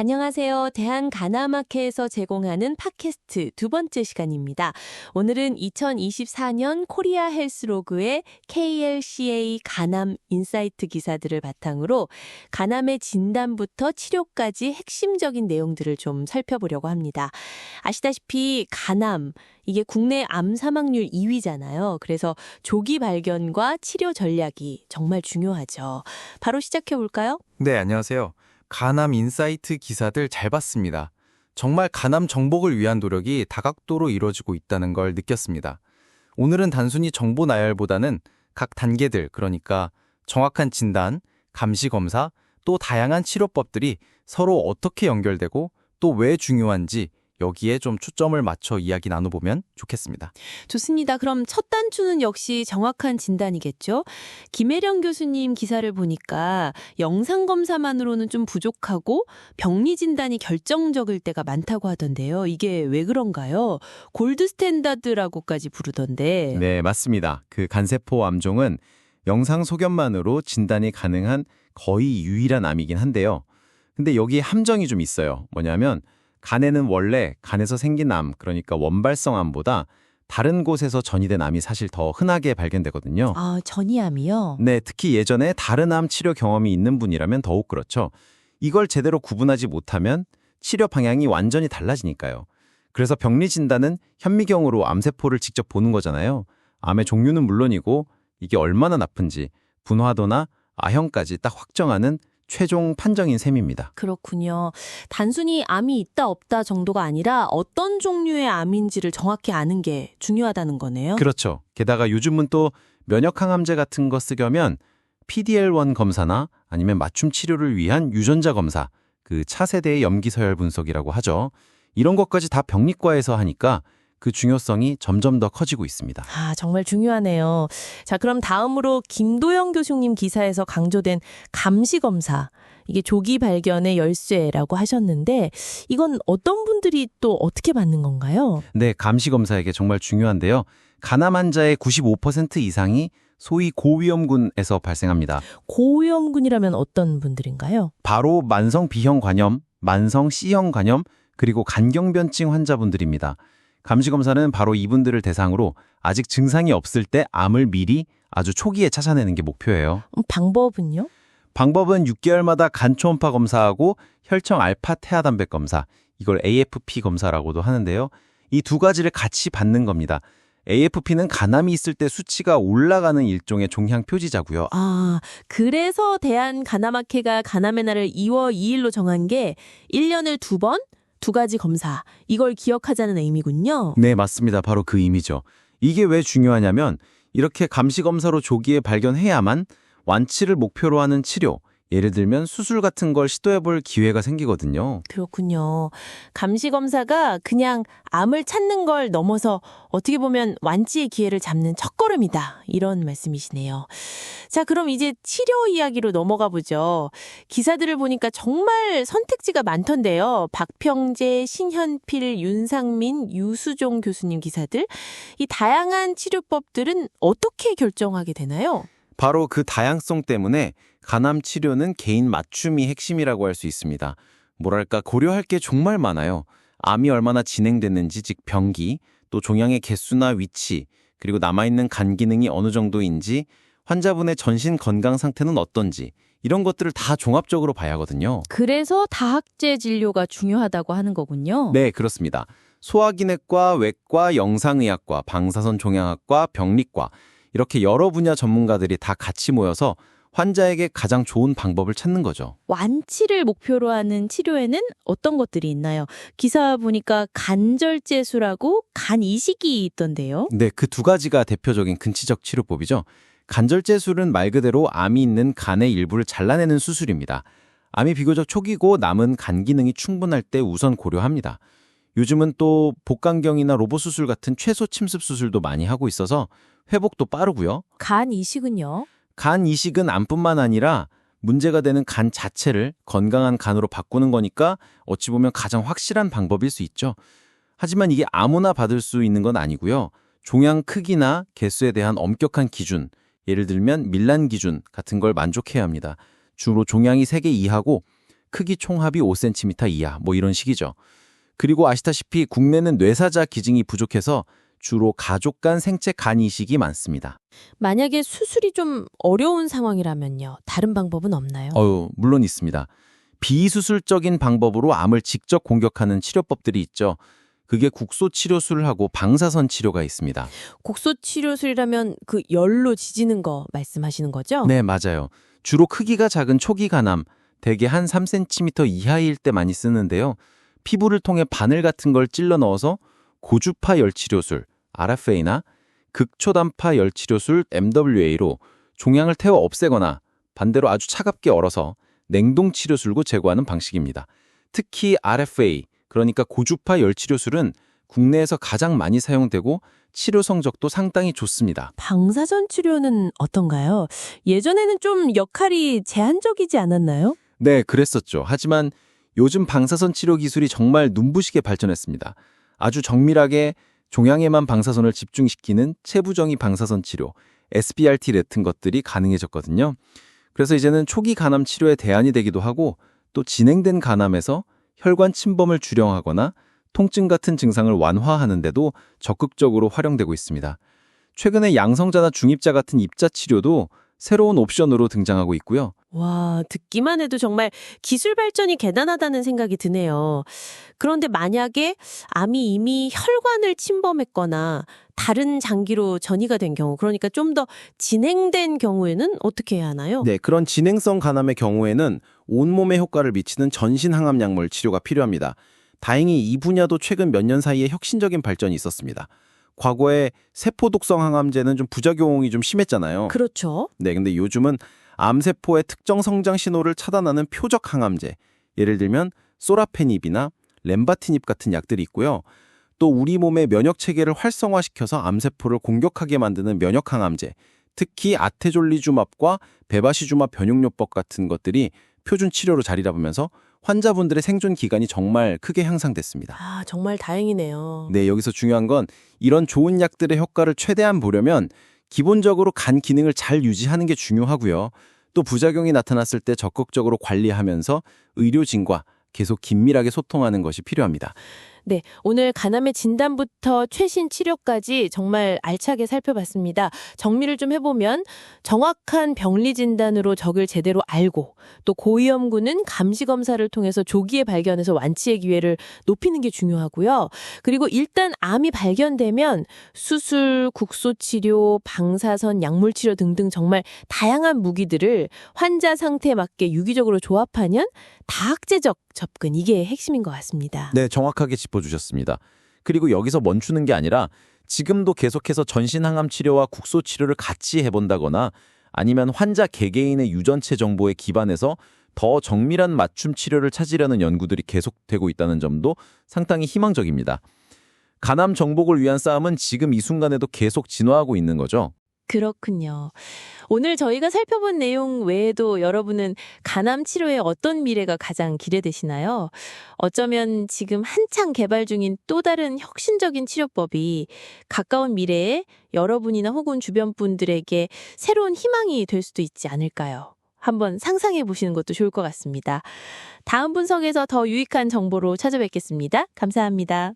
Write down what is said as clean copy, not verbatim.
안녕하세요. 대한가나마케에서 제공하는 팟캐스트 두 번째 시간입니다. 오늘은 2024년 코리아 헬스로그의 KLCA 가남 인사이트 기사들을 바탕으로 가남의 진단부터 치료까지 핵심적인 내용들을 좀 살펴보려고 합니다. 아시다시피 가남, 이게 국내 암 사망률 2위잖아요. 그래서 조기 발견과 치료 전략이 정말 중요하죠. 바로 시작해 볼까요? 네, 안녕하세요. 가남 인사이트 기사들 잘 봤습니다. 정말 가남 정복을 위한 노력이 다각도로 이루어지고 있다는 걸 느꼈습니다. 오늘은 단순히 정보 나열보다는 각 단계들, 그러니까 정확한 진단, 감시 검사, 또 다양한 치료법들이 서로 어떻게 연결되고 또 왜 중요한지 여기에 좀 초점을 맞춰 이야기 나눠보면 좋겠습니다. 좋습니다. 그럼 첫 단추는 역시 정확한 진단이겠죠? 김혜령 교수님 기사를 보니까 영상검사만으로는 좀 부족하고 병리 진단이 결정적일 때가 많다고 하던데요. 이게 왜 그런가요? 골드 스탠다드라고까지 부르던데. 네, 맞습니다. 그 간세포 암종은 영상 소견만으로 진단이 가능한 거의 유일한 암이긴 한데요. 근데 여기에 함정이 좀 있어요. 뭐냐면 간에는 원래 간에서 생긴 암, 그러니까 원발성 암보다 다른 곳에서 전이된 암이 사실 더 흔하게 발견되거든요. 아, 전이암이요? 네, 특히 예전에 다른 암 치료 경험이 있는 분이라면 더욱 그렇죠. 이걸 제대로 구분하지 못하면 치료 방향이 완전히 달라지니까요. 그래서 병리 진단은 현미경으로 암세포를 직접 보는 거잖아요. 암의 종류는 물론이고 이게 얼마나 나쁜지 분화도나 아형까지 딱 확정하는 최종 판정인 셈입니다. 그렇군요. 단순히 암이 있다 없다 정도가 아니라 어떤 종류의 암인지를 정확히 아는 게 중요하다는 거네요. 그렇죠. 게다가 요즘은 또 면역항암제 같은 거 쓰려면 PD-L1 검사나 아니면 맞춤 치료를 위한 유전자 검사, 그 차세대의 염기서열 분석이라고 하죠. 이런 것까지 다 병리과에서 하니까 그 중요성이 점점 더 커지고 있습니다. 아, 정말 중요하네요. 자, 그럼 다음으로 김도영 교수님 기사에서 강조된 감시검사. 이게 조기 발견의 열쇠라고 하셨는데 이건 어떤 분들이 또 어떻게 받는 건가요? 네, 감시검사에게 정말 중요한데요. 간암 환자의 95% 이상이 소위 고위험군에서 발생합니다. 고위험군이라면 어떤 분들인가요? 바로 만성 B형 간염, 만성 C형 간염, 그리고 간경변증 환자분들입니다. 감시검사는 바로 이분들을 대상으로 아직 증상이 없을 때 암을 미리 아주 초기에 찾아내는 게 목표예요. 방법은요? 방법은 6개월마다 간 초음파 검사하고 혈청 알파 태아단백 검사, 이걸 AFP 검사라고도 하는데요. 이 두 가지를 같이 받는 겁니다. AFP는 간암이 있을 때 수치가 올라가는 일종의 종양 표지자고요. 아, 그래서 대한가나마케가 가남의 날을 2월 2일로 정한 게 1년을 2번, 두 가지 검사, 이걸 기억하자는 의미군요. 네, 맞습니다. 바로 그 의미죠. 이게 왜 중요하냐면 이렇게 감시검사로 조기에 발견해야만 완치를 목표로 하는 치료, 예를 들면 수술 같은 걸 시도해볼 기회가 생기거든요. 그렇군요. 감시검사가 그냥 암을 찾는 걸 넘어서 어떻게 보면 완치의 기회를 잡는 첫걸음이다. 이런 말씀이시네요. 자, 그럼 이제 치료 이야기로 넘어가 보죠. 기사들을 보니까 정말 선택지가 많던데요. 박평재, 신현필, 윤상민, 유수종 교수님 기사들. 이 다양한 치료법들은 어떻게 결정하게 되나요? 바로 그 다양성 때문에 간암 치료는 개인 맞춤이 핵심이라고 할 수 있습니다. 뭐랄까 고려할 게 정말 많아요. 암이 얼마나 진행됐는지, 즉 병기, 또 종양의 개수나 위치, 그리고 남아있는 간 기능이 어느 정도인지, 환자분의 전신 건강 상태는 어떤지, 이런 것들을 다 종합적으로 봐야 하거든요. 그래서 다학제 진료가 중요하다고 하는 거군요. 네, 그렇습니다. 소화기내과, 외과, 영상의학과, 방사선 종양학과, 병리과, 이렇게 여러 분야 전문가들이 다 같이 모여서 환자에게 가장 좋은 방법을 찾는 거죠. 완치를 목표로 하는 치료에는 어떤 것들이 있나요? 기사 보니까 간절제수라고 간 이식이 있던데요. 네, 그 두 가지가 대표적인 근치적 치료법이죠. 간절제술은 말 그대로 암이 있는 간의 일부를 잘라내는 수술입니다. 암이 비교적 초기고 남은 간 기능이 충분할 때 우선 고려합니다. 요즘은 또 복강경이나 로봇 수술 같은 최소 침습 수술도 많이 하고 있어서 회복도 빠르고요. 간 이식은요? 간 이식은 암뿐만 아니라 문제가 되는 간 자체를 건강한 간으로 바꾸는 거니까 어찌 보면 가장 확실한 방법일 수 있죠. 하지만 이게 아무나 받을 수 있는 건 아니고요. 종양 크기나 개수에 대한 엄격한 기준, 예를 들면 밀란 기준 같은 걸 만족해야 합니다. 주로 종양이 3개 이하고 크기 총합이 5cm 이하, 뭐 이런 식이죠. 그리고 아시다시피 국내는 뇌사자 기증이 부족해서 주로 가족 간 생체 간 이식이 많습니다. 만약에 수술이 좀 어려운 상황이라면요. 다른 방법은 없나요? 물론 있습니다. 비수술적인 방법으로 암을 직접 공격하는 치료법들이 있죠. 그게 국소 치료술을 하고 방사선 치료가 있습니다. 곡소 치료술이라면 그 열로 지지는 거 말씀하시는 거죠? 네, 맞아요. 주로 크기가 작은 초기 간암, 대개 한 3cm 이하일 때 많이 쓰는데요. 피부를 통해 바늘 같은 걸 찔러 넣어서 고주파 열치료술, RFA나 극초단파 열치료술, MWA로 종양을 태워 없애거나 반대로 아주 차갑게 얼어서 냉동치료술로 제거하는 방식입니다. 특히 RFA, 그러니까 고주파 열치료술은 국내에서 가장 많이 사용되고 치료 성적도 상당히 좋습니다. 방사선 치료는 어떤가요? 예전에는 좀 역할이 제한적이지 않았나요? 네, 그랬었죠. 하지만 요즘 방사선 치료 기술이 정말 눈부시게 발전했습니다. 아주 정밀하게 종양에만 방사선을 집중시키는 체부정의 방사선 치료, SBRT 같은 것들이 가능해졌거든요. 그래서 이제는 초기 간암 치료의 대안이 되기도 하고 또 진행된 간암에서 혈관 침범을 주령하거나 통증 같은 증상을 완화하는 데도 적극적으로 활용되고 있습니다. 최근에 양성자나 중입자 같은 입자 치료도 새로운 옵션으로 등장하고 있고요. 와, 듣기만 해도 정말 기술 발전이 대단하다는 생각이 드네요. 그런데 만약에 암이 이미 혈관을 침범했거나 다른 장기로 전이가 된 경우, 그러니까 좀 더 진행된 경우에는 어떻게 해야 하나요? 네, 그런 진행성 간암의 경우에는 온몸에 효과를 미치는 전신 항암 약물 치료가 필요합니다. 다행히 이 분야도 최근 몇 년 사이에 혁신적인 발전이 있었습니다. 과거에 세포 독성 항암제는 좀 부작용이 좀 심했잖아요. 그렇죠. 네, 근데 요즘은 암세포의 특정 성장 신호를 차단하는 표적 항암제, 예를 들면 소라페닙이나 렘바티닙 같은 약들이 있고요. 또 우리 몸의 면역 체계를 활성화시켜서 암세포를 공격하게 만드는 면역 항암제, 특히 아테졸리주맙과 베바시주맙 변용요법 같은 것들이 표준 치료로 자리 잡으면서 환자분들의 생존 기간이 정말 크게 향상됐습니다. 아, 정말 다행이네요. 네, 여기서 중요한 건 이런 좋은 약들의 효과를 최대한 보려면 기본적으로 간 기능을 잘 유지하는 게 중요하고요. 또 부작용이 나타났을 때 적극적으로 관리하면서 의료진과 계속 긴밀하게 소통하는 것이 필요합니다. 네, 오늘 간암의 진단부터 최신 치료까지 정말 알차게 살펴봤습니다. 정리를 좀 해보면 정확한 병리 진단으로 적을 제대로 알고 또 고위험군은 감시 검사를 통해서 조기에 발견해서 완치의 기회를 높이는 게 중요하고요. 그리고 일단 암이 발견되면 수술, 국소 치료, 방사선, 약물 치료 등등 정말 다양한 무기들을 환자 상태에 맞게 유기적으로 조합하는 다학제적 접근, 이게 핵심인 것 같습니다. 네, 정확하게 짚어주셨습니다. 그리고 여기서 멈추는 게 아니라 지금도 계속해서 전신 항암 치료와 국소 치료를 같이 해본다거나 아니면 환자 개개인의 유전체 정보에 기반해서 더 정밀한 맞춤 치료를 찾으려는 연구들이 계속되고 있다는 점도 상당히 희망적입니다. 간암 정복을 위한 싸움은 지금 이 순간에도 계속 진화하고 있는 거죠. 그렇군요. 오늘 저희가 살펴본 내용 외에도 여러분은 간암 치료의 어떤 미래가 가장 기대되시나요? 어쩌면 지금 한창 개발 중인 또 다른 혁신적인 치료법이 가까운 미래에 여러분이나 혹은 주변 분들에게 새로운 희망이 될 수도 있지 않을까요? 한번 상상해 보시는 것도 좋을 것 같습니다. 다음 분석에서 더 유익한 정보로 찾아뵙겠습니다. 감사합니다.